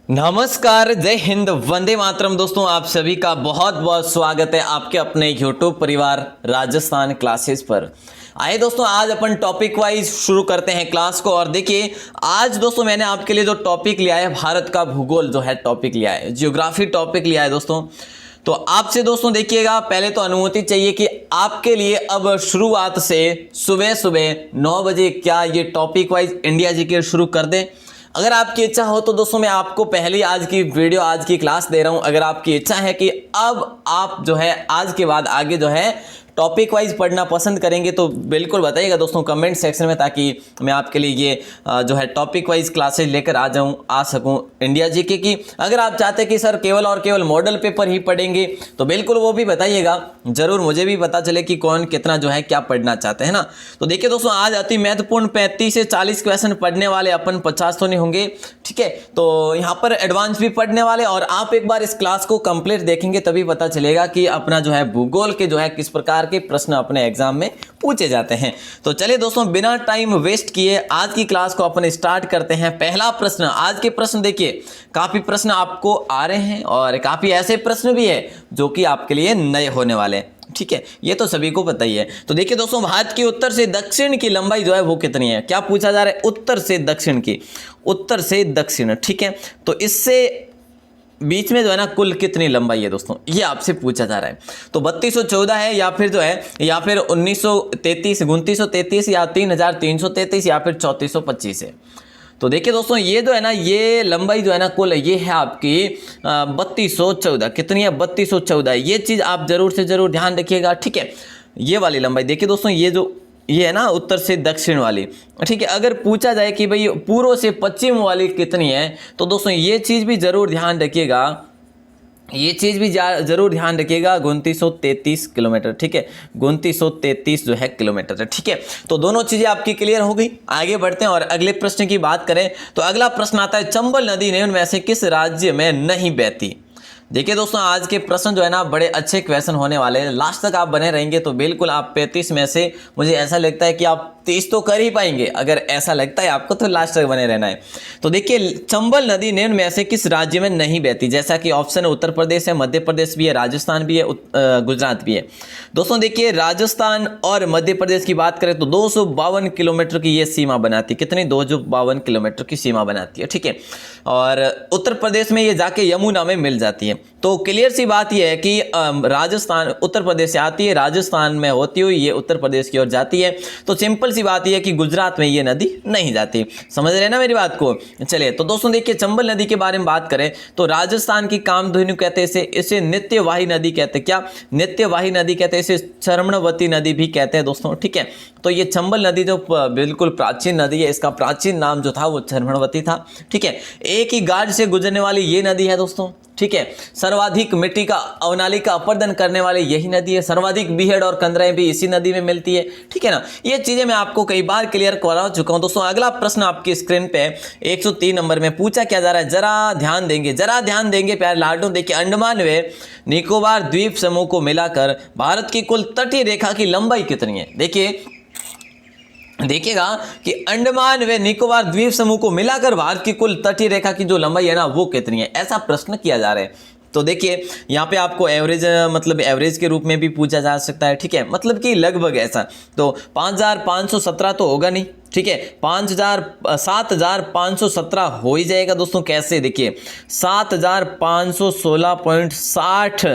नमस्कार, जय हिंद, वंदे मातरम। दोस्तों, आप सभी का बहुत बहुत स्वागत है आपके अपने यूट्यूब परिवार राजस्थान क्लासेस पर। आइए दोस्तों, आज अपन टॉपिक वाइज शुरू करते हैं क्लास को। और देखिए, आज दोस्तों मैंने आपके लिए जो टॉपिक लिया है, भारत का भूगोल जो है टॉपिक लिया है, जियोग्राफी टॉपिक लिया है दोस्तों। तो आपसे दोस्तों देखिएगा, पहले तो अनुमति चाहिए कि आपके लिए अब शुरुआत से सुबह सुबह 9 बजे क्या ये टॉपिक वाइज इंडिया जीके शुरू कर दें। अगर आपकी इच्छा हो तो दोस्तों मैं आपको पहली आज की वीडियो, आज की क्लास दे रहा हूं। अगर आपकी इच्छा है कि अब आप जो है आज के बाद आगे जो है टॉपिक वाइज पढ़ना पसंद करेंगे तो बिल्कुल बताइएगा दोस्तों कमेंट सेक्शन में, ताकि मैं आपके लिए ये जो है टॉपिक वाइज क्लासेज लेकर आ सकूं इंडिया जीके की। अगर आप चाहते हैं कि सर केवल और केवल मॉडल पेपर ही पढ़ेंगे तो बिल्कुल वो भी बताइएगा, जरूर मुझे भी पता चले कि कौन कितना जो है क्या पढ़ना चाहते हैं ना। तो देखिए दोस्तों, आज अति महत्वपूर्ण 35 से 40 क्वेश्चन पढ़ने वाले, अपन 50 तो नहीं होंगे, ठीक है। तो यहाँ पर एडवांस भी पढ़ने वाले, और आप एक बार इस क्लास को कंप्लीट देखेंगे तभी पता चलेगा कि अपना जो है भूगोल के जो है किस प्रकार के प्रश्न अपने एग्जाम में पूछे जाते हैं। तो चलिए दोस्तों, बिना टाइम वेस्ट किए आज की क्लास को अपन स्टार्ट करते हैं। पहला प्रश्न, आज के प्रश्न देखिए, काफी प्रश्न आपको आ रहे हैं और काफी ऐसे प्रश्न भी है जो कि आपके लिए नए होने वाले हैं, ठीक है, ये तो सभी को पता ही है। तो देखिए दोस्तों, भारत की उत्तर से दक्षिण की लंबाई जो है वो कितनी है, क्या पूछा जा रहा है, उत्तर से दक्षिण की, उत्तर से दक्षिण, ठीक है। तो इससे बीच में जो है ना कुल कितनी लंबाई है दोस्तों, ये आपसे पूछा जा रहा है। तो 3214 है, या फिर जो है, या फिर 1933, 2933, या 3333, या फिर 3425 है। तो देखिए दोस्तों, ये जो है ना, ये लंबाई जो है ना कुल, ये है आपकी 3214। कितनी है, 3214। ये चीज़ आप जरूर से जरूर ध्यान रखिएगा, ठीक है। ये वाली लंबाई देखिए दोस्तों, ये है ना उत्तर से दक्षिण वाली, ठीक है। अगर पूछा जाए कि भाई पूर्व से पश्चिम वाली कितनी है, तो दोस्तों ये चीज़ भी जरूर ध्यान रखिएगा, ये चीज़ भी जरूर ध्यान रखिएगा, 2933 किलोमीटर, ठीक है, 2933 जो है किलोमीटर है, ठीक है। तो दोनों चीज़ें आपकी क्लियर हो गई। आगे बढ़ते हैं और अगले प्रश्न की बात करें तो अगला प्रश्न आता है, चंबल नदी निम्न में से किस राज्य में नहीं बहती। देखिए दोस्तों, आज के प्रश्न जो है ना बड़े अच्छे क्वेश्चन होने वाले हैं। लास्ट तक आप बने रहेंगे तो बिल्कुल आप 35 में से मुझे ऐसा लगता है कि आप 30 तो कर ही पाएंगे। अगर ऐसा लगता है आपको तो लास्ट तक बने रहना है। तो देखिए, चंबल नदी निम्न में से किस राज्य में नहीं बहती। जैसा कि ऑप्शन है, उत्तर प्रदेश है, मध्य प्रदेश भी है, राजस्थान भी है, गुजरात भी है। दोस्तों देखिए, राजस्थान और मध्य प्रदेश की बात करें तो 252 किलोमीटर की ये सीमा बनाती है। कितनी, 252 किलोमीटर की सीमा बनाती है, ठीक है। और उत्तर प्रदेश में ये जाके यमुना में मिल जाती है। तो क्लियर सी बात यह है कि राजस्थान उत्तर प्रदेश से आती है, राजस्थान में होती हुई ये उत्तर प्रदेश की ओर जाती है। तो सिंपल सी बात यह है कि गुजरात में ये नदी नहीं जाती। समझ रहे हैं ना मेरी बात को। चलिए, तो दोस्तों देखिए, चंबल नदी के बारे में बात करें तो राजस्थान की कामधेनु कहते हैं इसे नित्यवाही नदी कहते हैं। क्या, नित्यवाही नदी कहते हैं, इसे चरणवती नदी भी कहते हैं दोस्तों, ठीक है। तो ये चंबल नदी जो बिल्कुल प्राचीन नदी है, इसका प्राचीन नाम जो था वो चरणवती था, ठीक है। एक ही गार्ड से गुजरने वाली ये नदी है दोस्तों, ठीक है। सर्वाधिक मिट्टी का अवनाली का अपरदन करने वाली यही नदी है। सर्वाधिक बीहड़ और कंदरें भी इसी नदी में मिलती है, ठीक है ना। ये चीजें मैं आपको कई बार क्लियर करा चुका हूं दोस्तों। अगला प्रश्न आपकी स्क्रीन पे 103 नंबर में पूछा क्या जा रहा है, जरा ध्यान देंगे प्यारे लाडो। देखिए, अंडमान व निकोबार द्वीप समूह को मिलाकर भारत की कुल तटीय रेखा की लंबाई कितनी है। देखिएगा कि अंडमान व निकोबार द्वीप समूह को मिलाकर भारत की कुल तटीय रेखा की जो लंबाई है ना वो कितनी है, ऐसा प्रश्न किया जा रहा है। तो देखिए, यहाँ पे आपको एवरेज, मतलब एवरेज के रूप में भी पूछा जा सकता है, ठीक है, मतलब कि लगभग ऐसा। तो 5517 तो होगा नहीं, ठीक है, 7517 हो ही जाएगा दोस्तों। कैसे, देखिए 7516.60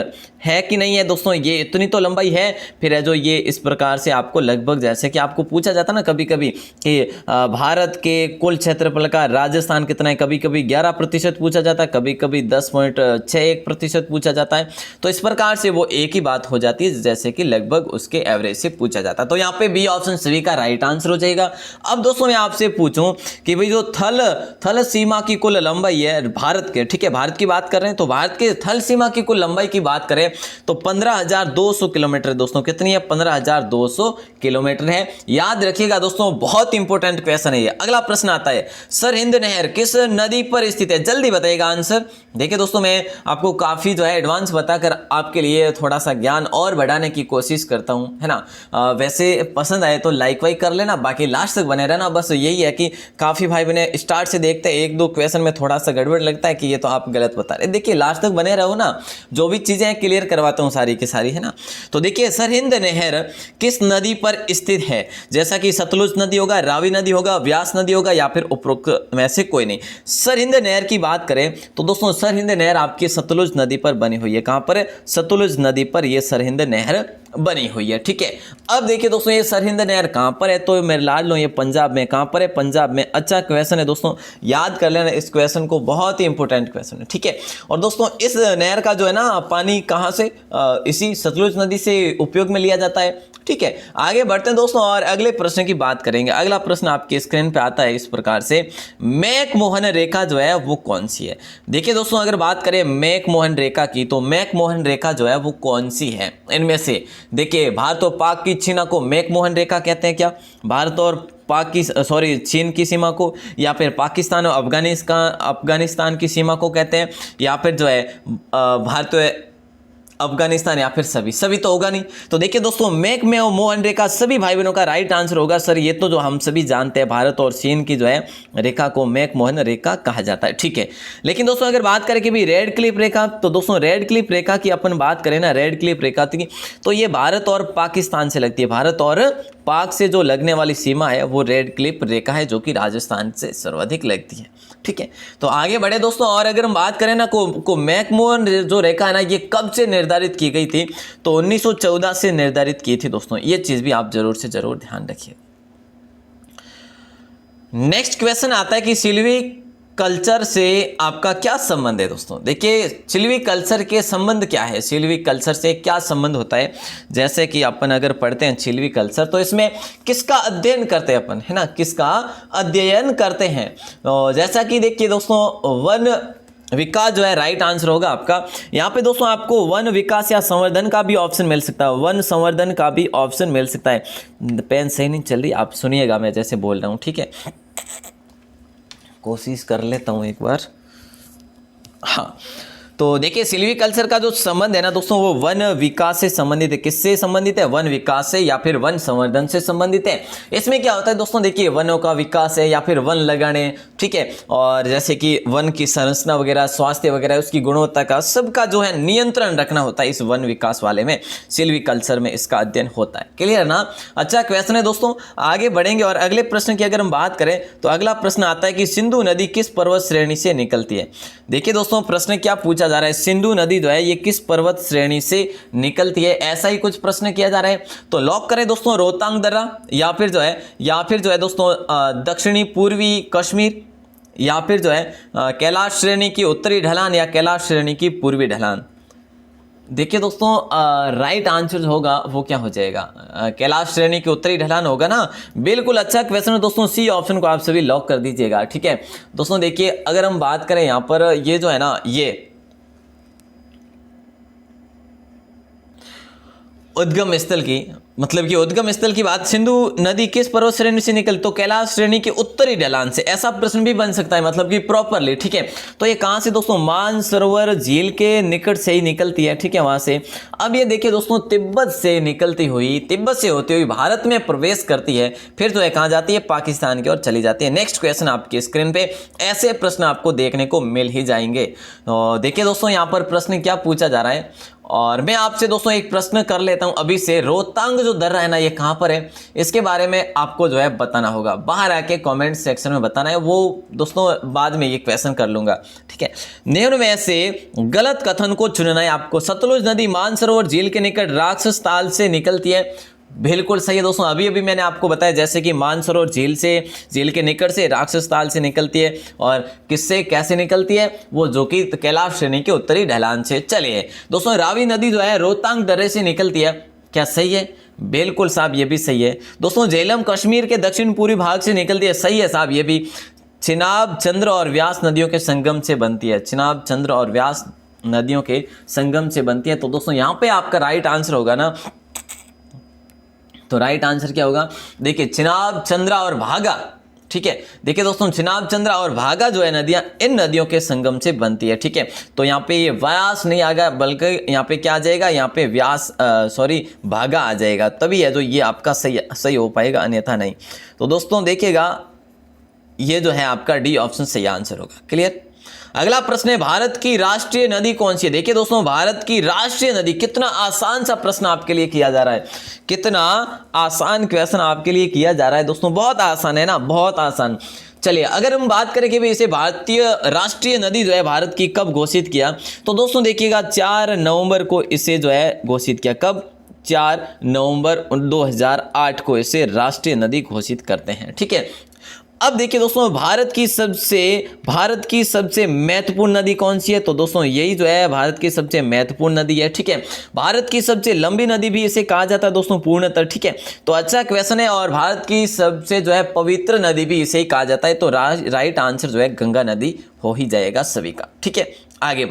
है कि नहीं है दोस्तों, ये इतनी तो लंबाई है। फिर है जो ये इस प्रकार से आपको लगभग, जैसे कि आपको पूछा जाता ना कभी कभी कि भारत के कुल क्षेत्रफल का राजस्थान कितना है, कभी कभी 11% पूछा जाता है, कभी कभी 10.61% पूछा जाता है। तो इस प्रकार से वो एक ही बात हो जाती है, जैसे कि लगभग उसके एवरेज से पूछा जाता है। तो यहाँ पे बी ऑप्शन सभी का राइट आंसर हो जाएगा। अब दोस्तों मैं आपसे पूछूं कि भाई जो थल सीमा की कुल लंबाई है भारत के, ठीक है, भारत की बात कर रहे हैं तो भारत के थल सीमा की कुल लंबाई की बात करें तो 15,200 किलोमीटर दोस्तों। कितनी है, 15,200 किलोमीटर है। याद रखिएगा दोस्तों, बहुत इंपॉर्टेंट क्वेश्चन है ये। अगला प्रश्न आता है, सरहिंद नहर किस नदी पर स्थित है, जल्दी बताइएगा आंसर। देखिए दोस्तों, मैं आपको काफी जो है एडवांस बताकर आपके लिए थोड़ा सा ज्ञान और बढ़ाने की कोशिश करता हूं, है ना। वैसे पसंद आए तो लाइक वाइक कर लेना, बाकी लास्ट तक बने रहना। बस यही है कि काफ़ी भाई बने स्टार्ट से देखते हैं, एक दो क्वेश्चन में थोड़ा सा गड़बड़ लगता है कि ये तो आप गलत बता रहे। देखिए लास्ट तक बने रहो ना, जो भी चीज़ें हैं क्लियर करवाता हूँ सारी की सारी, है ना। तो देखिए सरहिंद नहर किस नदी पर स्थित है? जैसा कि सतलुज नदी होगा, रावी नदी होगा, व्यास नदी होगा, या फिर उपरोक्त में से कोई नहीं। सरहिंद नहर की बात करें तो दोस्तों सरहिंद नहर आपकी सतलुज नदी पर बनी हुई है। कहां पर है? सतलुज नदी पर यह सरहिंद नहर बनी हुई है, ठीक है। अब देखिए दोस्तों ये सरहिंद नहर कहां पर है? तो मेरे लाल लो, ये पंजाब में। कहां पर है? पंजाब में। अच्छा क्वेश्चन है दोस्तों, याद कर लेना इस क्वेश्चन को, बहुत ही इंपॉर्टेंट क्वेश्चन है, ठीक है। और दोस्तों इस नहर का जो है ना पानी कहां से, इसी सतलुज नदी से उपयोग में लिया जाता है, ठीक है। आगे बढ़ते हैं दोस्तों और अगले प्रश्न की बात करेंगे। अगला प्रश्न आपकी स्क्रीन पे आता है इस प्रकार से, मैकमोहन रेखा जो है वो कौन सी है? देखिए दोस्तों अगर बात करें मैकमोहन रेखा की, तो मैकमोहन रेखा जो है वो कौन सी है इनमें से? देखिए भारत और पाक की सीमा को मैकमोहन रेखा कहते हैं क्या? भारत और पाक की चीन की सीमा को, या फिर पाकिस्तान और अफगानिस्तान की सीमा को कहते हैं, या फिर जो है भारत अफगानिस्तान, या फिर सभी तो होगा नहीं। तो देखिए दोस्तों मैकमोहन रेखा सभी भाई बहनों का राइट आंसर होगा। सर ये तो जो हम सभी जानते हैं, भारत और चीन की जो है रेखा को मैकमोहन रेखा कहा जाता है, ठीक है। लेकिन दोस्तों अगर बात करें कि भी रेड क्लिफ रेखा, तो दोस्तों रेड क्लिफ रेखा की अपन बात करें ना, रेड क्लिफ रेखा की, तो ये भारत और पाकिस्तान से लगती है। भारत और पाक से जो लगने वाली सीमा है वो रेड क्लिफ रेखा है, जो कि राजस्थान से सर्वाधिक लगती है, ठीक है। तो आगे बढ़े दोस्तों और अगर हम बात करें ना को मैकमोहन जो रेखा है ना, ये कब से निर्धारित की गई थी? तो 1914 से निर्धारित की थी दोस्तों। ये चीज भी आप जरूर से जरूर ध्यान रखिए। नेक्स्ट क्वेश्चन आता है कि सिल्वी कल्चर से आपका क्या संबंध है? दोस्तों देखिए सिल्वी कल्चर के संबंध क्या है, सिल्वी कल्चर से क्या संबंध होता है? जैसे कि अपन अगर पढ़ते हैं सिल्वी कल्चर, तो इसमें किसका अध्ययन करते हैं अपन, है ना, किसका अध्ययन करते हैं? जैसा कि देखिए दोस्तों वन विकास जो है राइट आंसर होगा आपका। यहाँ पे दोस्तों आपको वन विकास या संवर्धन का भी ऑप्शन मिल सकता है, वन संवर्धन का भी ऑप्शन मिल सकता है। पेन सही नहीं चल रही, आप सुनिएगा मैं जैसे बोल रहा हूँ, ठीक है। कोशिश कर लेता हूं एक बार। हाँ तो देखिए सिल्वी कल्चर का जो संबंध है ना दोस्तों, वो वन विकास से संबंधित है। किससे संबंधित है? वन विकास से या फिर वन संवर्धन से संबंधित है। इसमें क्या होता है दोस्तों, देखिए वनों का विकास है या फिर वन लगाने, ठीक है। और जैसे कि वन की संरचना वगैरह, स्वास्थ्य वगैरह, उसकी गुणवत्ता का सबका जो है नियंत्रण रखना होता है इस वन विकास वाले में, सिल्वी कल्चर में इसका अध्ययन होता है। क्लियर ना? अच्छा क्वेश्चन है दोस्तों, आगे बढ़ेंगे और अगले प्रश्न की अगर हम बात करें तो अगला प्रश्न आता है कि सिंधु नदी किस पर्वत श्रेणी से निकलती है? देखिए दोस्तों प्रश्न क्या पूछा जा रहा है, सिंधु नदी जो है ये किस पर्वत श्रेणी से निकलती है, ऐसा ही कुछ प्रश्न किया जा रहा है। तो लॉक करें दोस्तों रोहतांग दर्रा, या फिर जो है दोस्तों दक्षिणी पूर्वी कश्मीर, या फिर जो है कैलाश श्रेणी की उत्तरी ढलान, या कैलाश श्रेणी की पूर्वी ढलान। देखिए दोस्तों राइट आंसर होगा वो क्या हो जाएगा, कैलाश श्रेणी की उत्तरी ढलान होगा ना। बिल्कुल अच्छा क्वेश्चन है दोस्तों, सी ऑप्शन को आप सभी लॉक कर दीजिएगा, ठीक है। दोस्तों देखिए अगर हम बात करें यहाँ पर ये जो है ना, ये उद्गम स्थल की, मतलब कि उद्गम स्थल की बात, सिंधु नदी किस पर्वत श्रेणी से निकल, तो कैलाश श्रेणी के उत्तरी ढलान से। ऐसा प्रश्न भी बन सकता है, मतलब कि प्रॉपरली, ठीक है। तो ये कहां से दोस्तों, मानसरोवर झील के निकट से ही निकलती है, ठीक है, वहां से। अब ये देखिए दोस्तों तिब्बत से निकलती हुई, तिब्बत से होती हुई भारत में प्रवेश करती है, फिर जो है कहां जाती है, पाकिस्तान की ओर चली जाती है। नेक्स्ट क्वेश्चन आपकी स्क्रीन पे ऐसे प्रश्न आपको देखने को मिल ही जाएंगे। तो देखिए दोस्तों यहाँ पर प्रश्न क्या पूछा जा रहा है, और मैं आपसे दोस्तों एक प्रश्न कर लेता हूं अभी से। रोहतांग जो दर्रा है ना, ये कहां पर है, इसके बारे में आपको जो है बताना होगा, बाहर आके कमेंट सेक्शन में बताना है। वो दोस्तों बाद में ये क्वेश्चन कर लूंगा, ठीक है। निम्न में से गलत कथन को चुनना है आपको। सतलुज नदी मानसरोवर झील के निकट राक्षस ताल से निकलती है, बिल्कुल सही है दोस्तों। अभी अभी मैंने आपको बताया जैसे कि मानसरोवर झील के निकट से, राक्षस ताल से निकलती है, और किससे कैसे निकलती है, वो जो कि कैलाश श्रेणी के उत्तरी ढलान से। चलिए दोस्तों रावी नदी जो है रोहतांग दर्रे से निकलती है, क्या सही है? बिल्कुल साहब ये भी सही है दोस्तों। झेलम कश्मीर के दक्षिण पूर्वी भाग से निकलती है, सही है साहब ये भी। चिनाब, चंद्र और व्यास नदियों के संगम से बनती है, चिनाब, चंद्र और व्यास नदियों के संगम से बनती है। तो दोस्तों यहाँ पे आपका राइट आंसर होगा ना, तो राइट आंसर क्या होगा, देखिए चिनाब, चंद्रा और भागा, ठीक है। देखिए दोस्तों, चिनाब, चंद्रा और भागा जो है नदियां, इन नदियों के संगम से बनती है, ठीक है। तो यहाँ पे ये व्यास नहीं आएगा, बल्कि यहाँ पे क्या आ जाएगा, यहाँ पे व्यास भागा आ जाएगा, तभी है जो ये आपका सही हो पाएगा, अन्यथा नहीं। तो दोस्तों देखिएगा, ये जो है आपका डी ऑप्शन सही आंसर होगा। क्लियर। अगला प्रश्न है, भारत की राष्ट्रीय नदी कौन सी है। देखिए दोस्तों, भारत की राष्ट्रीय नदी, कितना आसान सा प्रश्न आपके लिए किया जा रहा है, कितना आसान क्वेश्चन आपके लिए किया जा रहा है दोस्तों, बहुत आसान है ना, बहुत आसान। चलिए, अगर हम बात करें कि भाई इसे भारतीय राष्ट्रीय नदी जो है भारत की कब घोषित किया, तो दोस्तों देखिएगा 4 नवंबर को इसे जो है घोषित किया। कब? 4 नवंबर 2008 को इसे राष्ट्रीय नदी घोषित करते हैं, ठीक है। अब देखिए दोस्तों, भारत की सबसे महत्वपूर्ण नदी कौन सी है, तो दोस्तों यही जो है भारत की सबसे महत्वपूर्ण नदी है, ठीक है। भारत की सबसे लंबी नदी भी इसे कहा जाता है दोस्तों, पूर्णतः, ठीक है। तो अच्छा क्वेश्चन है। और भारत की सबसे जो है पवित्र नदी भी इसे ही कहा जाता है, तो राइट आंसर जो है गंगा नदी हो ही जाएगा सभी का, ठीक है। आगे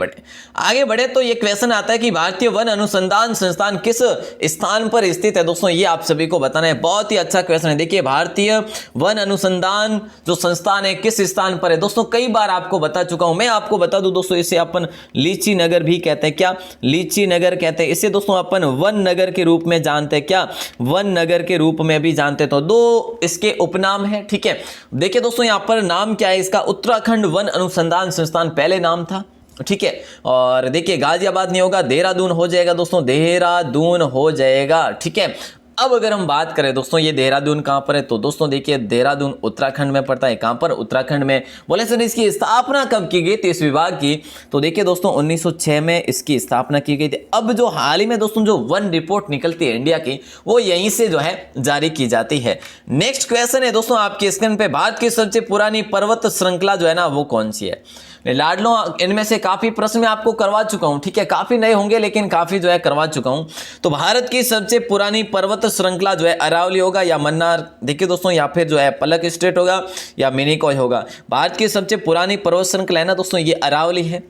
बढ़े तो ये क्वेश्चन आता है कि भारतीय वन अनुसंधान संस्थान किस स्थान पर स्थित है। दोस्तों ये आप सभी को बताना है, बहुत ही अच्छा क्वेश्चन है। देखिए, भारतीय वन अनुसंधान जो संस्थान है किस स्थान पर है, दोस्तों कई बार आपको बता चुका हूं। मैं आपको बता दूं दोस्तों, इसे अपन लीची नगर भी कहते हैं। क्या? लीची नगर कहते हैं इसे दोस्तों, अपन वन नगर के रूप में जानते हैं। क्या? वन नगर के रूप में भी जानते हैं। तो 2 इसके उपनाम है, ठीक है। देखिए दोस्तों, यहां पर नाम क्या है इसका, उत्तराखंड वन अनुसंधान संस्थान पहले नाम था, ठीक है। और देखिए, गाजियाबाद नहीं होगा, देहरादून हो जाएगा दोस्तों, देहरादून हो जाएगा, ठीक है। अब अगर हम बात करें दोस्तों, ये देहरादून कहां पर है, तो दोस्तों देखिए, देहरादून उत्तराखंड में पड़ता है। कहां पर? उत्तराखंड में। बोले सर इसकी स्थापना कब की गई थी इस विभाग की, तो देखिए दोस्तों 1906 में इसकी स्थापना की गई थी। अब जो हाल ही में दोस्तों जो वन रिपोर्ट निकलती है इंडिया की, वो यहीं से जो है जारी की जाती है। नेक्स्ट क्वेश्चन है दोस्तों आपकी स्क्रीन पे, भारत की सबसे पुरानी पर्वत श्रृंखला जो है ना वो कौन सी है। लाडलो, इनमें से काफी प्रश्न मैं आपको करवा चुका हूं, ठीक है। काफी नए होंगे लेकिन काफी जो है करवा चुका हूं। तो भारत की सबसे पुरानी पर्वत श्रृंखला जो है अरावली होगा या मन्नार, देखिए दोस्तों, या फिर जो है पलक स्टेट होगा या मिनीकॉय होगा। भारत की सबसे पुरानी पर्वत श्रृंखला है ना दोस्तों, ये अरावली है।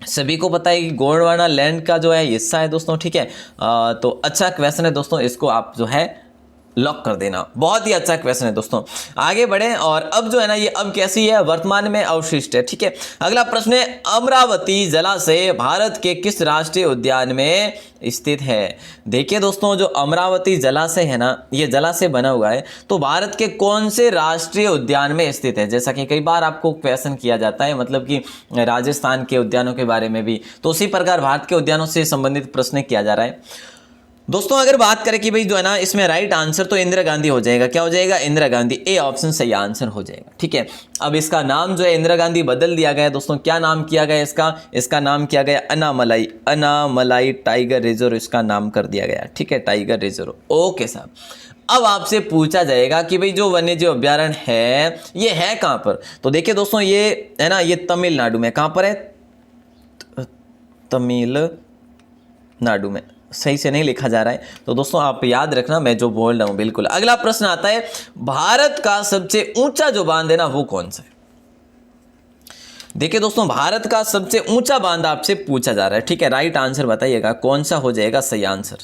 सभी को पता है कि गोंडवाना लैंड का जो है हिस्सा है दोस्तों, ठीक है। तो अच्छा क्वेश्चन है दोस्तों, इसको आप जो है लॉक कर देना, बहुत ही अच्छा क्वेश्चन है दोस्तों। आगे बढ़े, और अब जो है ना ये अब कैसी है, वर्तमान में अवशिष्ट है, ठीक है। अगला प्रश्न है, अमरावती जलाशय भारत के किस राष्ट्रीय उद्यान में स्थित है। देखिए दोस्तों, जो अमरावती जलाशय है ना, ये जलाशय बना हुआ है, तो भारत के कौन से राष्ट्रीय उद्यान में स्थित है। जैसा कि कई बार आपको क्वेश्चन किया जाता है, मतलब कि राजस्थान के उद्यानों के बारे में भी, तो उसी प्रकार भारत के उद्यानों से संबंधित प्रश्न किया जा रहा है दोस्तों। अगर बात करें कि भाई जो है ना इसमें राइट आंसर तो इंदिरा गांधी हो जाएगा। क्या हो जाएगा? इंदिरा गांधी, ए ऑप्शन सही आंसर हो जाएगा, ठीक है। अब इसका नाम जो है इंदिरा गांधी बदल दिया गया है दोस्तों। क्या नाम किया गया इसका नाम किया गया अनामलाई टाइगर रिजर्व, इसका नाम कर दिया गया, ठीक है, टाइगर रिजर्व। ओके साहब, अब आपसे पूछा जाएगा कि भाई जो वन्यजीव अभ्यारण्य है ये है कहां पर, तो देखिए दोस्तों ये है ना, ये तमिलनाडु में। कहां पर है? तमिलनाडु में। सही से नहीं लिखा जा रहा है, तो दोस्तों आप याद रखना मैं जो बोल रहा हूं बिल्कुल। अगला प्रश्न आता है, भारत का सबसे ऊंचा जो बांध है ना वो कौन सा है। देखिए दोस्तों, भारत का सबसे ऊंचा बांध आपसे पूछा जा रहा है, ठीक है। राइट आंसर बताइएगा कौन सा हो जाएगा सही आंसर।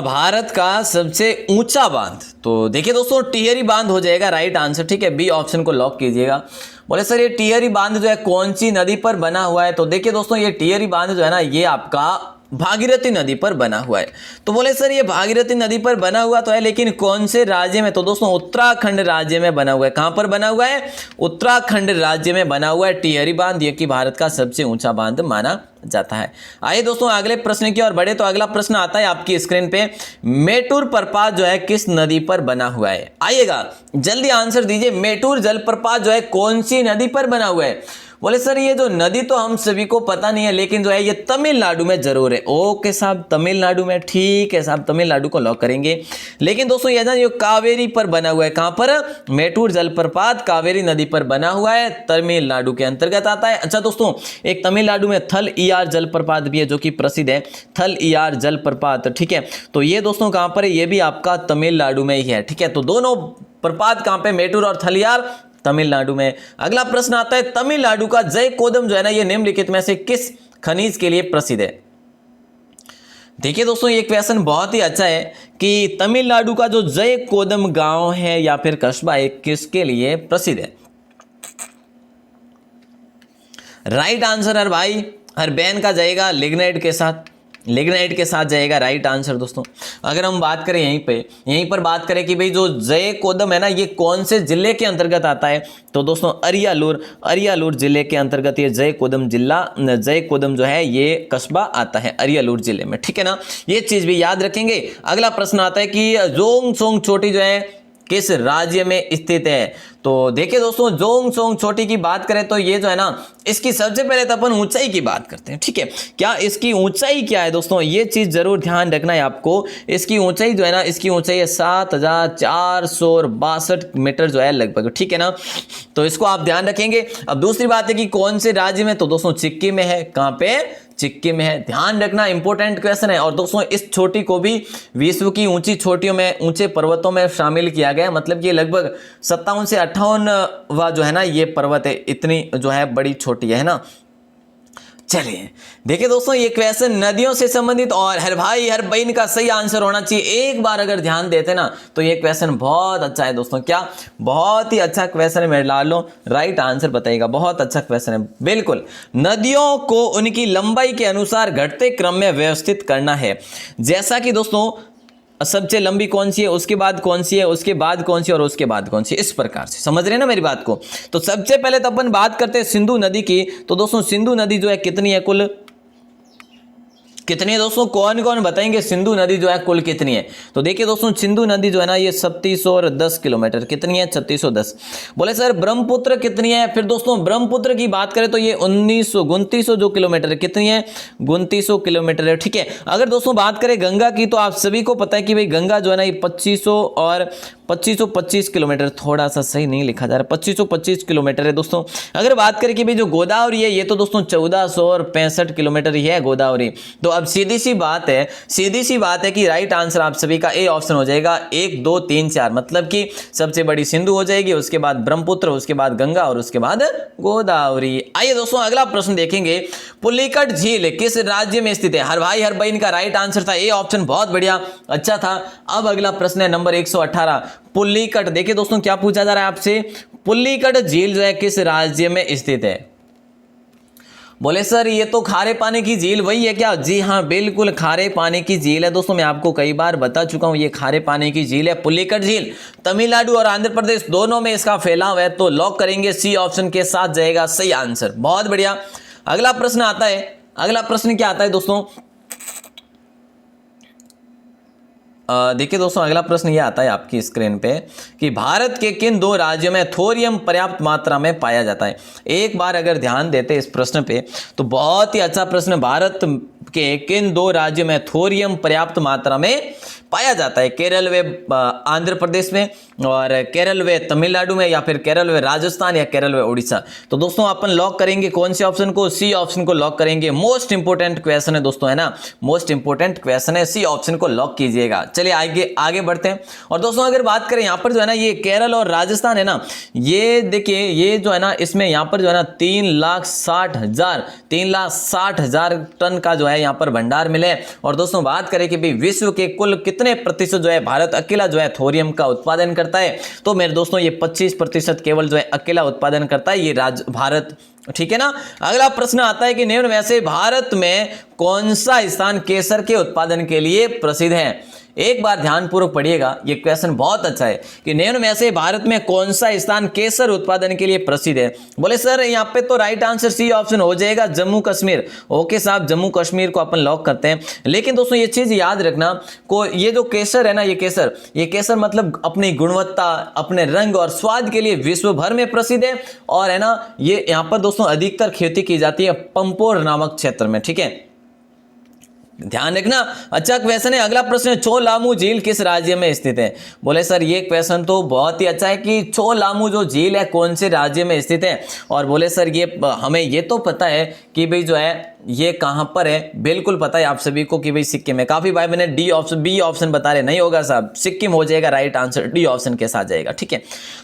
भारत का सबसे ऊंचा बांध, तो देखिए दोस्तों टिहरी बांध हो जाएगा राइट आंसर, ठीक है। बी ऑप्शन को लॉक कीजिएगा। बोले सर ये टिहरी बांध जो है कौन सी नदी पर बना हुआ है, तो देखिए दोस्तों ये टिहरी बांध जो है ना ये आपका भागीरथी नदी पर बना हुआ है। तो बोले सर ये भागीरथी नदी पर बना हुआ तो है, लेकिन कौन से राज्य में? तो दोस्तों उत्तराखंड राज्य में बना हुआ है। कहां पर बना हुआ है? उत्तराखंड राज्य में बना हुआ है। टिहरी बांध ये कि भारत का सबसे ऊंचा बांध माना जाता है। आइए दोस्तों अगले प्रश्न की ओर बढ़े। तो अगला प्रश्न आता है आपकी स्क्रीन पे, मेटूर प्रपात जो है किस नदी पर बना हुआ है? आइएगा जल्दी आंसर दीजिए। मेटूर जलप्रपात जो है कौन सी नदी पर बना हुआ है? बोले सर ये जो नदी तो हम सभी को पता नहीं है, लेकिन जो है ये तमिलनाडु में जरूर है। ओके साहब, तमिलनाडु में, ठीक है साहब, तमिलनाडु को लॉक करेंगे। लेकिन दोस्तों ये ना ये कावेरी पर बना हुआ है। कहां पर? मेटूर जलप्रपात कावेरी नदी पर बना हुआ है, तमिलनाडु के अंतर्गत आता है। अच्छा दोस्तों, एक तमिलनाडु में थल इयार जलप्रपात भी है जो कि प्रसिद्ध है, थल इयार जलप्रपात, ठीक है। तो ये दोस्तों कहां पर है? ये भी आपका तमिलनाडु में ही है, ठीक है। तो दोनों प्रपात कहां पे? मेटूर और थलियार, तमिलनाडु में। अगला प्रश्न आता है, तमिलनाडु का जयकोदम जो है ना ये निम्नलिखित में से किस खनिज के लिए प्रसिद्ध है? देखिए दोस्तों ये क्वेश्चन बहुत ही अच्छा है कि तमिलनाडु का जो जयकोदम गांव है या फिर कस्बा है किसके लिए प्रसिद्ध है? राइट आंसर हर भाई हर बहन का जाएगा लिग्नाइट के साथ, लिग्नाइट के साथ जाएगा राइट आंसर। दोस्तों अगर हम बात करें यहीं पर बात करें कि भाई जो जयकोदम है ना ये कौन से जिले के अंतर्गत आता है? तो दोस्तों अरियालूर जिले के अंतर्गत ये जयकोदम जो है ये कस्बा आता है अरियालूर जिले में, ठीक है ना। ये चीज भी याद रखेंगे। अगला प्रश्न आता है कि जोंगसोंग चोटी जो है किस राज्य में स्थित है? तो देखिए दोस्तों जोंगसोंग चोटी की बात करें तो ये जो है ना इसकी सबसे पहले तो अपन ऊंचाई की बात करते हैं, ठीक है। क्या इसकी ऊंचाई क्या है दोस्तों? ये चीज जरूर ध्यान रखना है आपको। इसकी ऊंचाई जो है ना इसकी ऊंचाई है 7462 मीटर जो है लगभग, ठीक है ना। तो इसको आप ध्यान रखेंगे। अब दूसरी बात है कि कौन से राज्य में? तो दोस्तों सिक्किम में है। कहां पे? सिक्किम में है। ध्यान रखना, इंपॉर्टेंट क्वेश्चन है। और दोस्तों इस चोटी को भी विश्व की ऊंची चोटियों में, ऊंचे पर्वतों में शामिल किया गया, मतलब कि लगभग 57 से 58वां जो है ना ये पर्वत है, इतनी जो है बड़ी छोटी है ना। चलिए देखिए दोस्तों ये क्वेश्चन नदियों से संबंधित और हर भाई हर बहन का सही आंसर होना चाहिए। एक बार अगर ध्यान देते ना तो ये क्वेश्चन बहुत अच्छा है दोस्तों। क्या? बहुत ही अच्छा क्वेश्चन है मेरे लालों, राइट आंसर बताइएगा। बहुत अच्छा क्वेश्चन है, बिल्कुल। नदियों को उनकी लंबाई के अनुसार घटते क्रम में व्यवस्थित करना है। जैसा कि दोस्तों सबसे लंबी कौन सी है, उसके बाद कौन सी है, उसके बाद कौन सी और उसके बाद कौन सी, इस प्रकार से समझ रहे हैं ना मेरी बात को। तो सबसे पहले तो अपन बात करते हैं सिंधु नदी की। तो दोस्तों सिंधु नदी जो है कितनी है, कुल कितनी है दोस्तों? कौन कौन बताएंगे सिंधु नदी जो है कुल कितनी है? तो देखिए दोस्तों सिंधु नदी जो है ना ये 3610 किलोमीटर, कितनी है? 3610। बोले सर ब्रह्मपुत्र कितनी है? फिर दोस्तों ब्रह्मपुत्र की बात करें तो ये 2900 जो किलोमीटर है, कितनी है? 2900 किलोमीटर है, ठीक है। अगर दोस्तों बात करें गंगा की तो आप सभी को पता है कि भाई गंगा जो है ना ये 2500 और 2525 किलोमीटर, थोड़ा सा सही नहीं लिखा जा रहा, 2525 किलोमीटर है दोस्तों। अगर बात करें कि भाई जो गोदावरी है ये तो दोस्तों 1465 किलोमीटर ही है गोदावरी। तो अब सीधी सी बात है कि राइट आंसर आप सभी का ए ऑप्शन हो जाएगा 1 2 3 4, मतलब कि सबसे बड़ी सिंधु हो जाएगी, उसके बाद ब्रह्मपुत्र, उसके बाद गंगा और उसके बाद गोदावरी। आइए दोस्तों अगला प्रश्न देखेंगे, पुलिकट झील किस राज्य में स्थित है? हर भाई हर बहन का राइट आंसर था ए ऑप्शन, बहुत बढ़िया, अच्छा था। अब अगला प्रश्न है नंबर 118, पुलिकट। देखिए दोस्तों क्या पूछा जा रहा है आपसे, पुलिकट झील जो है किस राज्य में स्थित है? बोले सर ये तो खारे पानी की झील वही है क्या? जी हाँ बिल्कुल खारे पानी की झील है दोस्तों। मैं आपको कई बार बता चुका हूं ये खारे पानी की झील है। पुलिकट झील तमिलनाडु और आंध्र प्रदेश दोनों में इसका फैलाव है, तो लॉक करेंगे सी ऑप्शन के साथ जाएगा सही आंसर, बहुत बढ़िया। अगला प्रश्न आता है, अगला प्रश्न क्या आता है दोस्तों? देखिए दोस्तों अगला प्रश्न ये आता है आपकी स्क्रीन पे कि भारत के किन 2 राज्यों में थोरियम पर्याप्त मात्रा में पाया जाता है? एक बार अगर ध्यान देते इस प्रश्न पे तो बहुत ही अच्छा प्रश्न। भारत के किन 2 राज्यों में थोरियम पर्याप्त मात्रा में पाया जाता है? केरल व आंध्र प्रदेश में, और केरल व तमिलनाडु में, या फिर केरल व राजस्थान, या केरल व उड़ीसा। तो दोस्तों अपन लॉक करेंगे कौन से ऑप्शन को? सी ऑप्शन को लॉक करेंगे। मोस्ट इंपोर्टेंट क्वेश्चन है दोस्तों, है ना, मोस्ट इंपोर्टेंट क्वेश्चन है, सी ऑप्शन को लॉक कीजिएगा। चलिए आगे बढ़ते हैं। और दोस्तों अगर बात करें यहाँ पर जो है ना ये केरल और राजस्थान है ना, ये देखिए ये जो है ना इसमें यहाँ पर जो है ना 3,60,000 टन का जो है यहाँ पर भंडार मिले। और दोस्तों बात करें कि भाई विश्व के कुल कितने प्रतिशत जो है भारत अकेला जो है थोरियम का उत्पादन करता है? तो मेरे दोस्तों ये 25% केवल जो है अकेला उत्पादन करता है ये भारत, ठीक है ना। अगला प्रश्न आता है कि निम्न में से भारत में कौन सा स्थान केसर के उत्पादन के लिए प्रसिद्ध है। एक बार ध्यानपूर्वक पढ़िएगा, ये क्वेश्चन बहुत अच्छा है कि निम्न में से भारत में कौन सा स्थान केसर उत्पादन के लिए प्रसिद्ध है। बोले सर यहाँ पे तो राइट आंसर सी ऑप्शन हो जाएगा, जम्मू कश्मीर। ओके साहब, जम्मू कश्मीर को अपन लॉक करते हैं। लेकिन दोस्तों ये चीज याद रखना को, ये जो केसर है ना, ये केसर मतलब अपनी गुणवत्ता, अपने रंग और स्वाद के लिए विश्व भर में प्रसिद्ध है। और है ना, ये यहाँ पर दोस्तों अधिकतर खेती की जाती है पंपोर नामक क्षेत्र में। ठीक है, ध्यान रखना। अच्छा क्वेश्चन है। अगला प्रश्न है, छो लामू झील किस राज्य में स्थित है। बोले सर ये क्वेश्चन तो बहुत ही अच्छा है कि छो लामू जो झील है कौन से राज्य में स्थित है। और बोले सर ये हमें ये तो पता है कि भाई जो है ये कहां पर है, बिल्कुल पता है आप सभी को कि भाई सिक्किम में। काफी भाई मैंने बी ऑप्शन बता रहे, नहीं होगा साहब, सिक्किम हो जाएगा राइट आंसर, डी ऑप्शन के साथ जाएगा। ठीक है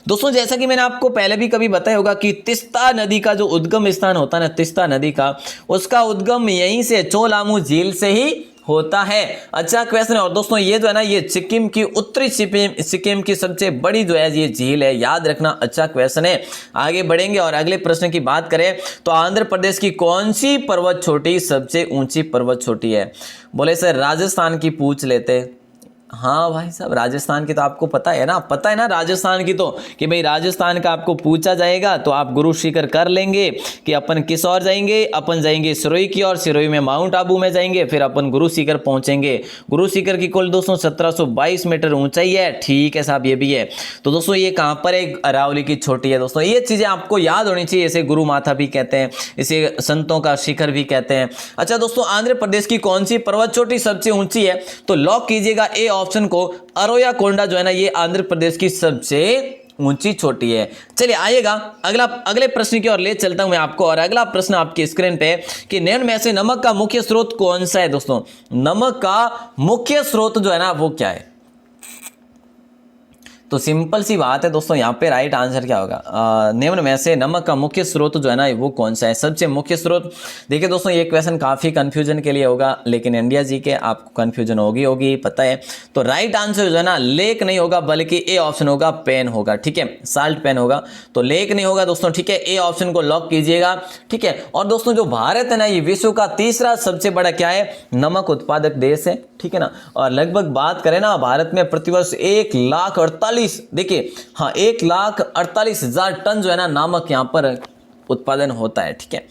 दोस्तों, जैसा कि मैंने आपको पहले भी कभी बताया होगा कि तीस्ता नदी का जो उद्गम स्थान होता है ना, तीस्ता नदी का, उसका उद्गम यहीं से छो लामू झील से ही होता है। अच्छा क्वेश्चन है। और दोस्तों ये जो है ना, ये सिक्किम की उत्तरी सिक्किम की सबसे बड़ी जो है ये झील है, याद रखना। अच्छा क्वेश्चन है, आगे बढ़ेंगे और अगले प्रश्न की बात करें तो आंध्र प्रदेश की कौन सी पर्वत चोटी सबसे ऊंची पर्वत चोटी है। बोले सर राजस्थान की पूछ लेते। हाँ भाई साहब, राजस्थान की तो आपको पता है ना राजस्थान की तो, कि भाई राजस्थान का आपको पूछा जाएगा तो आप गुरु शिखर कर लेंगे कि अपन किस ओर जाएंगे, अपन जाएंगे सिरोही की ओर, सिरोही में माउंट आबू में जाएंगे, फिर अपन गुरु शिखर पहुंचेंगे। गुरु शिखर की कुल दोस्तों 1722 मीटर ऊंचाई है। ठीक है साहब, ये भी है। तो दोस्तों ये कहां पर है, अरावली की चोटी है। दोस्तों ये चीजें आपको याद होनी चाहिए। इसे गुरु माथा भी कहते हैं, इसे संतों का शिखर भी कहते हैं। अच्छा दोस्तों, आंध्र प्रदेश की कौन सी पर्वत चोटी सबसे ऊंची है, तो लॉक कीजिएगा ए ऑप्शन को, अरोया कोंडा जो है ना, ये आंध्र प्रदेश की सबसे ऊंची चोटी है। चलिए आइएगा अगले प्रश्न की ओर ले चलता हूं मैं आपको। और अगला प्रश्न आपकी स्क्रीन पे कि निम्न में से नमक का मुख्य स्रोत कौन सा है। दोस्तों नमक का मुख्य स्रोत जो है ना वो क्या है, तो सिंपल सी बात है दोस्तों, यहाँ पे राइट आंसर क्या होगा, निम्न में से नमक का मुख्य स्रोत जो है ना वो कौन सा है, सबसे मुख्य स्रोत। देखिए दोस्तों ये क्वेश्चन काफी कंफ्यूजन के लिए होगा, लेकिन इंडिया जी के आपको कंफ्यूजन होगी पता है। तो राइट आंसर जो है ना लेक नहीं होगा, बल्कि ए ऑप्शन होगा, पेन होगा। ठीक है, साल्ट पेन होगा, तो लेक नहीं होगा दोस्तों। ठीक है, ए ऑप्शन को लॉक कीजिएगा। ठीक है, और दोस्तों जो भारत है ना, ये विश्व का तीसरा सबसे बड़ा क्या है, नमक उत्पादक देश है। ठीक है ना, और लगभग बात करें ना, भारत में प्रतिवर्ष 1,48,000, देखिए हाँ 1,48,000 टन जो है ना नमक यहां पर उत्पादन होता है। ठीक है,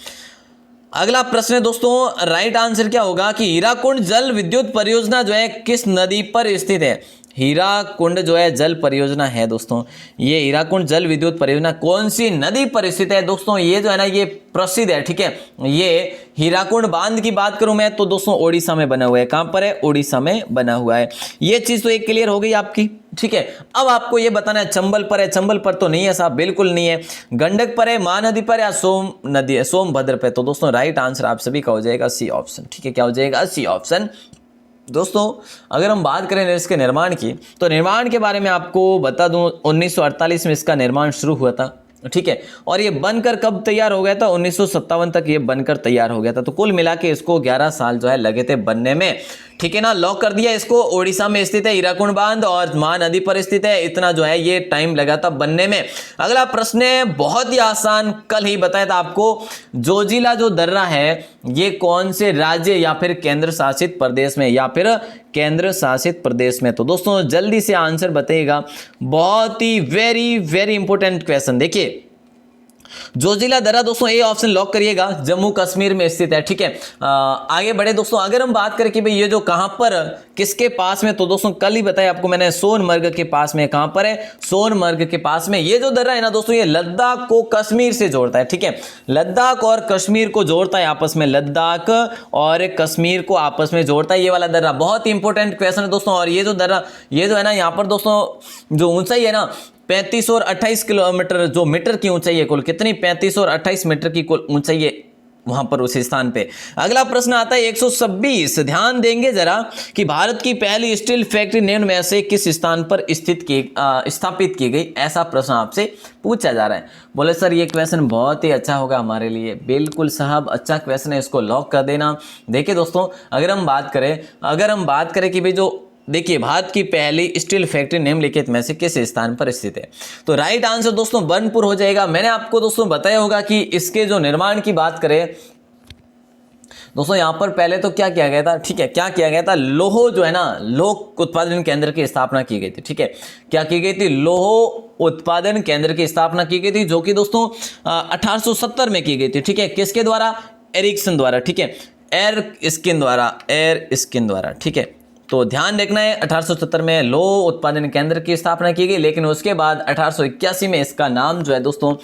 अगला प्रश्न है दोस्तों, राइट आंसर क्या होगा कि हीराकुंड जल विद्युत परियोजना जो है किस नदी पर स्थित है। हीराकुंड जो है जल परियोजना है दोस्तों, ये हीराकुंड जल विद्युत परियोजना कौन सी नदी पर स्थित है। दोस्तों ये जो है ना ये प्रसिद्ध है। ठीक है, ये हीराकुंड बांध की बात करूं मैं तो दोस्तों ओडिशा में बना हुआ है। कहां पर है, ओडिशा में बना हुआ है। ये चीज तो एक क्लियर हो गई आपकी। ठीक है, अब आपको ये बताना है चंबल पर है, चंबल पर तो नहीं है साहब, बिल्कुल नहीं है। गंडक पर है, महानदी पर या सोमभद्र पे, तो दोस्तों राइट आंसर आप सभी का हो जाएगा सी ऑप्शन। ठीक है, क्या हो जाएगा, सी ऑप्शन। दोस्तों अगर हम बात करें इसके निर्माण की, तो निर्माण के बारे में आपको बता दूं 1948 में इसका निर्माण शुरू हुआ था। ठीक है, और ये बनकर कब तैयार हो गया था, 1957 तक ये बनकर तैयार हो गया था। तो कुल मिला के इसको 11 साल जो है लगे थे बनने में। ठीक है ना, लॉक कर दिया इसको। ओडिशा में स्थित है हीराकुंड बांध और महानदी पर स्थित है, इतना जो है ये टाइम लगा था बनने में। अगला प्रश्न है बहुत ही आसान, कल ही बताया था आपको, जोजिला जो दर्रा है ये कौन से राज्य या फिर केंद्र शासित प्रदेश में, या फिर केंद्र शासित प्रदेश में। तो दोस्तों जल्दी से आंसर बताइएगा, बहुत ही वेरी वेरी इंपॉर्टेंट क्वेश्चन। देखिए जोजिला दर्रा दोस्तों ए ऑप्शन लॉक करिएगा, जम्मू कश्मीर में स्थित है। ठीक है, आगे बढ़े दोस्तों। अगर हम बात करें कि भाई ये जो कहां पर किसके पास में, तो दोस्तों कल ही बताया आपको मैंने, सोनमर्ग के पास में। कहां पर है, सोनमर्ग के पास में। ये जो दर्रा है ना दोस्तों, ये लद्दाख को कश्मीर से जोड़ता है। ठीक है, लद्दाख और कश्मीर को जोड़ता है आपस में, लद्दाख और कश्मीर को आपस में जोड़ता है ये वाला दर्रा। बहुत ही इंपॉर्टेंट क्वेश्चन है दोस्तों। और ये जो दर्रा, ये जो है ना यहाँ पर दोस्तों जो ऊंचाई है ना 35 और 28 किलोमीटर जो मीटर की ऊंचाई है, कुल कितनी, 35 और 28 मीटर की कुल ऊंचाई है वहां पर उस स्थान पे। अगला प्रश्न आता है 126, ध्यान देंगे जरा कि भारत की पहली स्टील फैक्ट्री निम्न में से किस स्थान पर स्थापित की गई, ऐसा प्रश्न आपसे पूछा जा रहा है। बोले सर ये क्वेश्चन बहुत ही अच्छा होगा हमारे लिए, बिल्कुल साहब अच्छा क्वेश्चन है, इसको लॉक कर देना। देखिए दोस्तों अगर हम बात करें कि भाई जो देखिए भारत की पहली स्टील फैक्ट्री निम्नलिखित में से किस स्थान पर स्थित है? तो राइट आंसर दोस्तों बर्नपुर हो जाएगा। मैंने आपको दोस्तों बताया होगा कि इसके जो निर्माण की बात करें दोस्तों, यहां पर पहले तो क्या किया गया था, ठीक है, क्या किया गया था, लोह जो है ना, लोह उत्पादन केंद्र की स्थापना की गई थी। ठीक है, क्या की गई थी? लोह उत्पादन केंद्र की स्थापना की गई थी, जो कि दोस्तों 1870 में की गई थी। ठीक है, किसके द्वारा? एरिक्सन द्वारा। ठीक है, एरस्किन द्वारा। ठीक है, तो ध्यान रखना है 1870 में लोह उत्पादन केंद्र की स्थापना की गई, लेकिन उसके बाद 1881 में इसका नाम जो है दोस्तों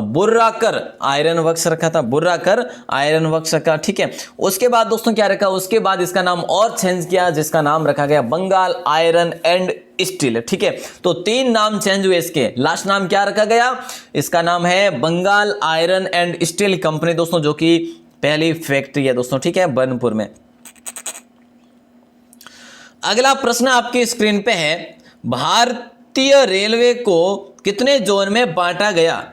बुर्राकर आयरन वर्क्स रखा था, बुर्राकर आयरन वर्क्स रखा। ठीक है, उसके बाद दोस्तों क्या रखा? उसके बाद इसका नाम और चेंज किया, जिसका नाम रखा गया बंगाल आयरन एंड स्टील। ठीक है, तो 3 नाम चेंज हुए इसके, लास्ट नाम क्या रखा गया? इसका नाम है Bengal iron and steel company दोस्तों, जो कि पहली फैक्ट्री है दोस्तों। ठीक है, बर्नपुर में। अगला प्रश्न आपकी स्क्रीन पे है, भारतीय रेलवे को कितने जोन में बांटा गया?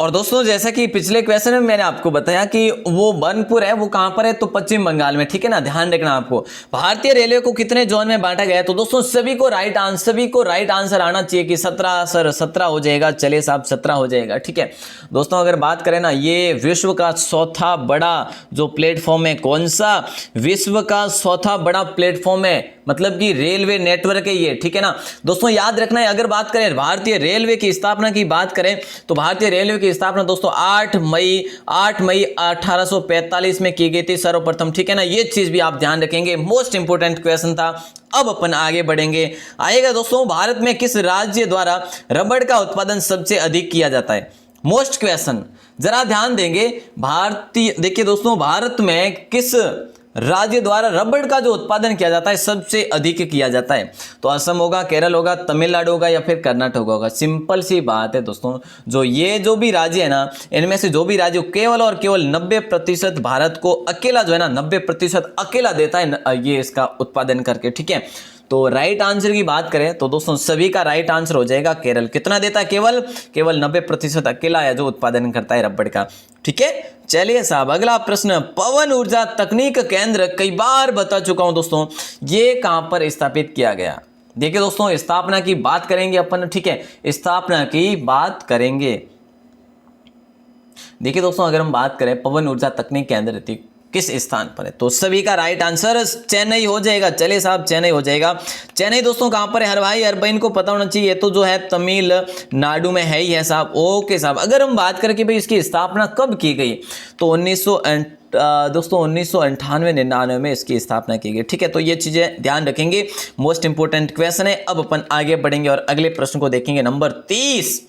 और दोस्तों जैसा कि पिछले क्वेश्चन में मैंने आपको बताया कि वो बर्नपुर है, वो कहां पर है? तो पश्चिम बंगाल में। ठीक है ना, ध्यान रखना आपको। भारतीय रेलवे को कितने जोन में बांटा गया है? तो दोस्तों सभी को राइट आंसर आना चाहिए कि 17 सर 17 हो जाएगा। चलिए साहब 17 हो जाएगा। ठीक है दोस्तों, अगर बात करें ना, ये विश्व का चौथा बड़ा जो प्लेटफॉर्म है, कौन सा? विश्व का चौथा बड़ा प्लेटफॉर्म है, मतलब कि रेलवे नेटवर्क है ये। ठीक है ना दोस्तों, याद रखना है। अगर बात करें भारतीय रेलवे की स्थापना की बात करें, तो भारतीय रेलवे की स्थापना दोस्तों 8 मई 1845 में की गई थी सर्वप्रथम। ठीक है ना, ये चीज भी आप ध्यान रखेंगे, मोस्ट इंपोर्टेंट क्वेश्चन था। अब अपन आगे बढ़ेंगे। आएगा दोस्तों, भारत में किस राज्य द्वारा रबड़ का उत्पादन सबसे अधिक किया जाता है? मोस्ट क्वेश्चन, जरा ध्यान देंगे। देखिए दोस्तों, भारत में किस राज्य द्वारा रबड़ का जो उत्पादन किया जाता है सबसे अधिक किया जाता है? तो असम होगा, केरल होगा, तमिलनाडु होगा या फिर कर्नाटक होगा। सिंपल सी बात है दोस्तों, जो भी राज्य है ना, इनमें से जो भी राज्य केवल और केवल 90% भारत को अकेला जो है ना 90% अकेला देता है ये इसका उत्पादन करके। ठीक है, तो राइट आंसर की बात करें तो दोस्तों सभी का राइट आंसर हो जाएगा केरल। कितना देता है? केवल 90% अकेला है जो उत्पादन करता है रबड़ का। ठीक है, चलिए साहब अगला प्रश्न, पवन ऊर्जा तकनीक केंद्र, कई बार बता चुका हूं दोस्तों, ये कहां पर स्थापित किया गया? देखिए दोस्तों, स्थापना की बात करेंगे अपन। ठीक है, स्थापना की बात करेंगे। देखिए दोस्तों, अगर हम बात करें पवन ऊर्जा तकनीक केंद्र किस स्थान पर है, तो सभी का राइट आंसर चेन्नई हो जाएगा। चलिए साहब चेन्नई हो जाएगा। चेन्नई दोस्तों कहां पर है? हर भाई हर बहन को पता होना चाहिए, तो जो है तमिलनाडु में है ही है साहब। ओके साहब, अगर हम बात करें कि भाई इसकी स्थापना कब की गई, तो 1998-99 में इसकी स्थापना की गई। ठीक है, तो ये चीजें ध्यान रखेंगे, मोस्ट इंपोर्टेंट क्वेश्चन है। अब अपन आगे बढ़ेंगे और अगले प्रश्न को देखेंगे। नंबर 30,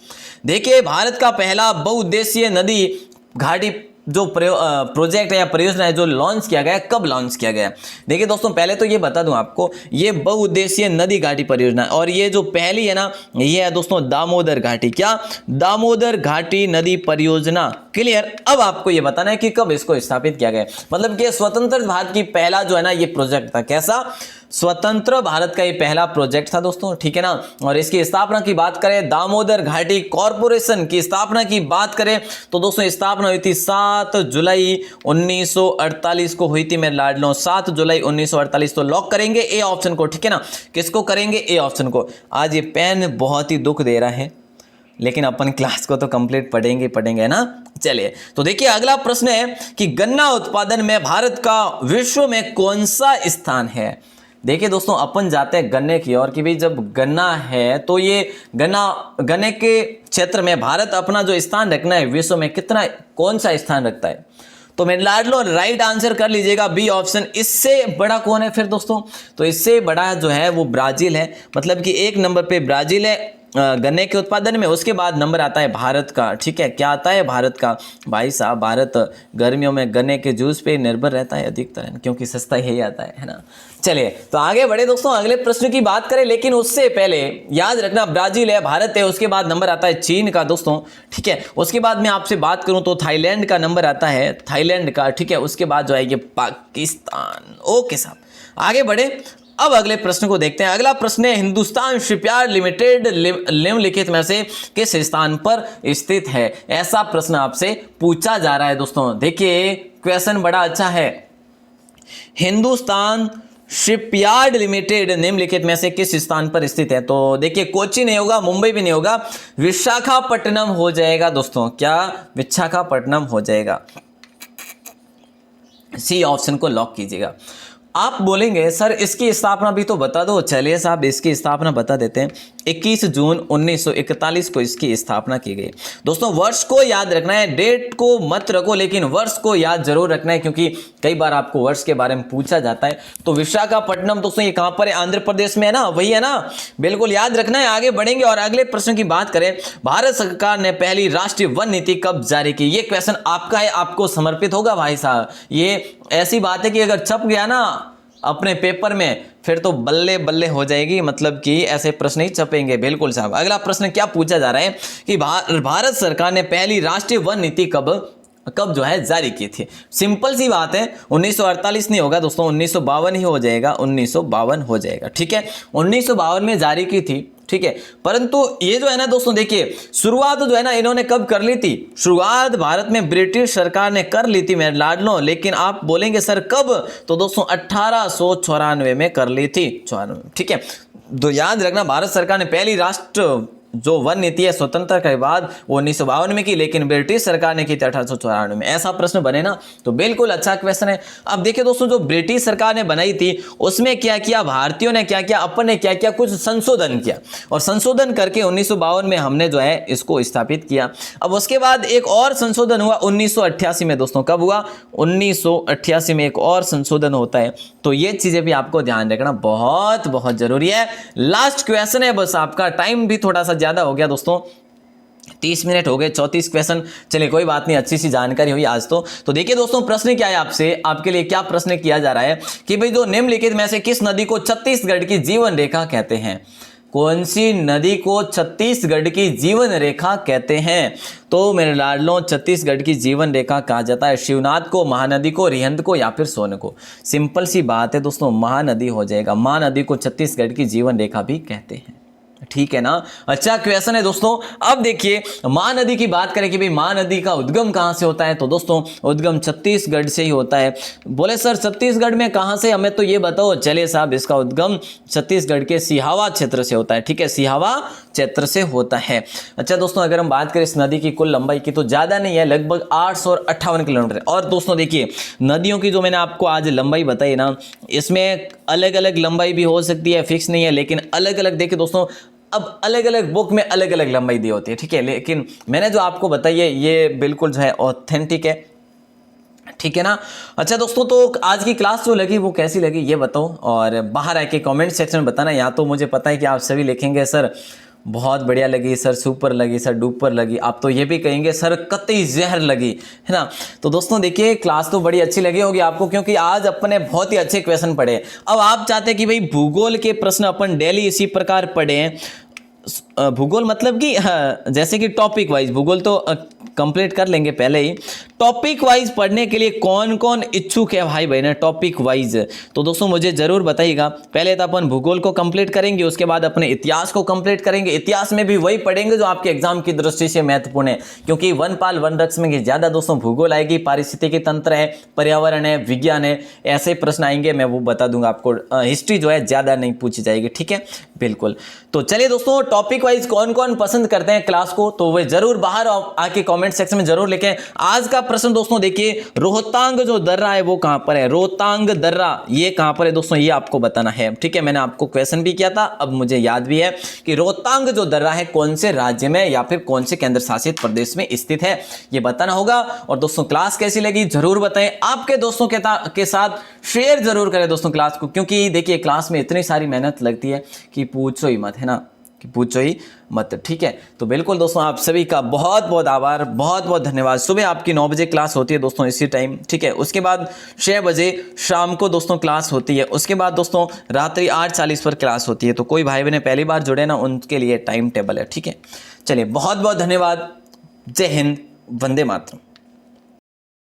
देखिए भारत का पहला बहुउद्देशीय नदी घाटी जो प्रोजेक्ट है या परियोजना है जो लॉन्च किया गया, कब लॉन्च किया गया? देखिए दोस्तों, पहले तो ये बता दूं आपको, ये बहुउद्देशीय नदी घाटी परियोजना, और ये जो पहली है ना, ये है दोस्तों दामोदर घाटी। क्या? दामोदर घाटी नदी परियोजना। क्लियर? अब आपको ये बताना है कि कब इसको स्थापित किया गया, मतलब कि स्वतंत्र भारत की पहला जो है ना ये प्रोजेक्ट था। कैसा? स्वतंत्र भारत का ये पहला प्रोजेक्ट था दोस्तों। ठीक है ना, और इसकी स्थापना की बात करें, दामोदर घाटी कॉरपोरेशन की स्थापना की बात करें तो दोस्तों स्थापना हुई थी 7 जुलाई 1948 को हुई थी। मेरे लाडलों 7 जुलाई 1948, तो लॉक करेंगे ए ऑप्शन को। ठीक है ना, किसको करेंगे? ए ऑप्शन को। आज ये पेन बहुत ही दुख दे रहा है, लेकिन अपन क्लास को तो कंप्लीट पढ़ेंगे है ना। चलिए, तो देखिए अगला प्रश्न है कि गन्ना उत्पादन में भारत का विश्व में कौन सा स्थान है? देखिए दोस्तों, अपन जाते हैं गन्ने की ओर कि भाई जब गन्ना है तो ये गन्ने के क्षेत्र में भारत अपना जो स्थान रखना है विश्व में कितना, कौन सा स्थान रखता है? तो मेरे लाडलो राइट आंसर कर लीजिएगा बी ऑप्शन। इससे बड़ा कौन है फिर दोस्तों? तो इससे बड़ा जो है वो ब्राजील है, मतलब कि 1 नंबर पे ब्राजील है गन्ने के उत्पादन में। उसके बाद नंबर आता है भारत का। ठीक है, क्या आता है? भारत का। भाई साहब, भारत गर्मियों में गन्ने के जूस पे निर्भर रहता है अधिकतर, क्योंकि सस्ता ही आता है ना। चलिए, तो आगे बढ़े दोस्तों, अगले प्रश्न की बात करें, लेकिन उससे पहले याद रखना ब्राजील है, भारत है, उसके बाद नंबर आता है चीन का दोस्तों। ठीक है, उसके बाद मैं आपसे बात करूं तो थाईलैंड का नंबर आता है, थाईलैंड का। ठीक है, उसके बाद जो है ये पाकिस्तान। ओके साहब, आगे बढ़े। अब अगले प्रश्न को देखते हैं। अगला प्रश्न है, हिंदुस्तान शिपयार्ड लिमिटेड निम्नलिखित में से किस स्थान पर स्थित है? ऐसा प्रश्न आपसे पूछा जा रहा है दोस्तों। देखिए क्वेश्चन बड़ा अच्छा है। हिंदुस्तान शिपयार्ड लिमिटेड निम्नलिखित में से किस स्थान पर स्थित है? तो देखिए कोची नहीं होगा, मुंबई भी नहीं होगा, विशाखापट्टनम हो जाएगा दोस्तों। क्या? विशाखापट्टनम हो जाएगा। सी ऑप्शन को लॉक कीजिएगा। आप बोलेंगे सर इसकी स्थापना भी तो बता दो। चलिए साहब इसकी स्थापना बता देते हैं। 21 जून 1941 को इसकी स्थापना की गई। दोस्तों वर्ष को याद रखना है, डेट को मत रखो, लेकिन वर्ष को याद जरूर रखना है क्योंकि कई बार आपको वर्ष के बारे में पूछा जाता है। तो विशाखापट्टनम दोस्तों ये कहां पर है? आंध्र प्रदेश में है ना, वही है ना, बिल्कुल याद रखना है। आगे बढ़ेंगे और अगले प्रश्न की बात करें। भारत सरकार ने पहली राष्ट्रीय वन नीति कब जारी की? ये क्वेश्चन आपका है, आपको समर्पित होगा भाई साहब। ये ऐसी बात है कि अगर छप गया ना अपने पेपर में फिर तो बल्ले बल्ले हो जाएगी, मतलब कि ऐसे प्रश्न ही छपेंगे। बिल्कुल साहब। अगला प्रश्न क्या पूछा जा रहा है कि भारत सरकार ने पहली राष्ट्रीय वन नीति कब जो है जारी की थी? सिंपल सी बात है, 1948 नहीं होगा दोस्तों, 1952 ही हो जाएगा, 1952 हो जाएगा। ठीक है, 1952 में जारी की थी। ठीक है, परंतु ये जो है ना दोस्तों देखिए शुरुआत जो है ना इन्होंने कब कर ली थी? शुरुआत भारत में ब्रिटिश सरकार ने कर ली थी मेरे लाडलो, लेकिन आप बोलेंगे सर कब? तो दोस्तों 1894 में कर ली थी, 94। ठीक है, तो याद रखना भारत सरकार ने पहली राष्ट्र जो वन नीति है स्वतंत्रता के बाद 1952 में की, लेकिन ब्रिटिश सरकार ने की थी 1894 में। ऐसा प्रश्न बने ना तो बिल्कुल अच्छा क्वेश्चन है। अब देखिए दोस्तों जो ब्रिटिश सरकार ने बनाई थी उसमें क्या किया, भारतीयों ने क्या किया, अपन ने क्या किया, कुछ संशोधन किया और संशोधन करके 1952 में हमने जो है इसको स्थापित किया। अब उसके बाद एक और संशोधन हुआ 1988 में दोस्तों। कब हुआ? 1988 में एक और संशोधन होता है। तो ये चीजें भी आपको ध्यान रखना बहुत बहुत जरूरी है। लास्ट क्वेश्चन है बस, आपका टाइम भी थोड़ा सा ज्यादा हो गया दोस्तों, 30 मिनट हो गए, 34 क्वेश्चन। चलिए कोई बात नहीं, अच्छी सी जानकारी हुई आज तो देखिए दोस्तों प्रश्न क्या है आपसे, आपके लिए क्या प्रश्न किया जा रहा है कि भाई जो निम्नलिखित में से किस नदी को छत्तीसगढ़ की जीवन रेखा कहते हैं? कौन सी नदी को छत्तीसगढ़ की जीवन रेखा कहते हैं? तो मेरे लाडलों छत्तीसगढ़ की जीवन रेखा कहा जाता है शिवनाथ को, महानदी को, रिहंद को या फिर सोन को। सिंपल सी बात है दोस्तों, महानदी हो जाएगा। महानदी को छत्तीसगढ़ की जीवन रेखा भी कहते हैं। ठीक है ना, अच्छा क्वेश्चन है दोस्तों। अब देखिए महानदी की बात करें कि भाई महानदी का उद्गम कहां से होता है? तो दोस्तों उद्गम छत्तीसगढ़ से ही होता है। बोले सर छत्तीसगढ़ में कहां से, हमें तो ये बताओ। चलिए साहब इसका उद्गम छत्तीसगढ़ के सिहावा क्षेत्र से होता है। ठीक है, सिहावा क्षेत्र से होता है। अच्छा दोस्तों अगर हम बात करें इस नदी की कुल लंबाई की तो ज्यादा नहीं है, लगभग 858 किलोमीटर। और दोस्तों देखिए नदियों की जो मैंने आपको आज लंबाई बताई ना, इसमें अलग अलग लंबाई भी हो सकती है, फिक्स नहीं है, लेकिन अलग अलग देखिए दोस्तों अब अलग अलग बुक में अलग अलग लंबाई दी होती है। ठीक है, लेकिन मैंने जो आपको बताई है ये बिल्कुल जो है ऑथेंटिक है। ठीक है ना। अच्छा दोस्तों तो आज की क्लास जो लगी वो कैसी लगी ये बताओ, और बाहर आके कमेंट सेक्शन में बताना। या तो मुझे पता है कि आप सभी लिखेंगे सर बहुत बढ़िया लगी, सर सुपर लगी, सर डुपर लगी, आप तो ये भी कहेंगे सर कतई जहर लगी, है ना। तो दोस्तों देखिए क्लास तो बड़ी अच्छी लगी होगी आपको, क्योंकि आज अपने बहुत ही अच्छे क्वेश्चन पढ़े। अब आप चाहते हैं कि भाई भूगोल के प्रश्न अपन डेली इसी प्रकार पढ़ें। भूगोल मतलब कि जैसे कि टॉपिक वाइज, भूगोल तो कंप्लीट कर लेंगे पहले ही। टॉपिक वाइज पढ़ने के लिए कौन कौन इच्छुक है भाई बहन टॉपिक वाइज? तो दोस्तों मुझे जरूर बताइएगा। पहले तो अपन भूगोल को कंप्लीट करेंगे, उसके बाद अपने इतिहास को कंप्लीट करेंगे। इतिहास में भी वही पढ़ेंगे जो आपके एग्जाम की दृष्टि से महत्वपूर्ण है, क्योंकि वनपाल वनरक्ष में ज्यादा दोस्तों भूगोल आएगी, पारिस्थितिकी तंत्र है, पर्यावरण है, विज्ञान है, ऐसे प्रश्न आएंगे, मैं वो बता दूंगा आपको। हिस्ट्री जो है ज्यादा नहीं पूछी जाएगी। ठीक है, बिल्कुल। तो चलिए दोस्तों टॉपिक वाइज कौन कौन पसंद करते हैं क्लास को, तो वे जरूर बाहर आके कमेंट सेक्शन में जरूर लिखें। आज का प्रश्न दोस्तों देखिए, रोहतांग जो दर्रा है वो कहां पर है? रोहतांग दर्रा ये कहां पर है दोस्तों, ये आपको बताना है। ठीक है, मैंने आपको क्वेश्चन भी किया था, अब मुझे याद भी है कि रोहतांग जो दर्रा है कौन से राज्य में या फिर कौन से केंद्र शासित प्रदेश में स्थित है, ये बताना होगा। और दोस्तों क्लास कैसी लगी जरूर बताएं, आपके दोस्तों के साथ शेयर जरूर करें दोस्तों क्लास को, क्योंकि देखिए क्लास में इतनी सारी मेहनत लगती है कि पूछो ही मत, है ना, कि पूछो ही मत। ठीक है, तो बिल्कुल दोस्तों आप सभी का बहुत बहुत आभार, बहुत बहुत धन्यवाद। सुबह आपकी 9 बजे क्लास होती है दोस्तों इसी टाइम। ठीक है, उसके बाद 6 बजे शाम को दोस्तों क्लास होती है। उसके बाद दोस्तों रात्रि 8:40 पर क्लास होती है। तो कोई भाई बहन पहली बार जुड़े ना, उनके लिए टाइम टेबल है। ठीक है, चलिए बहुत बहुत धन्यवाद। जय हिंद, वंदे मातरम।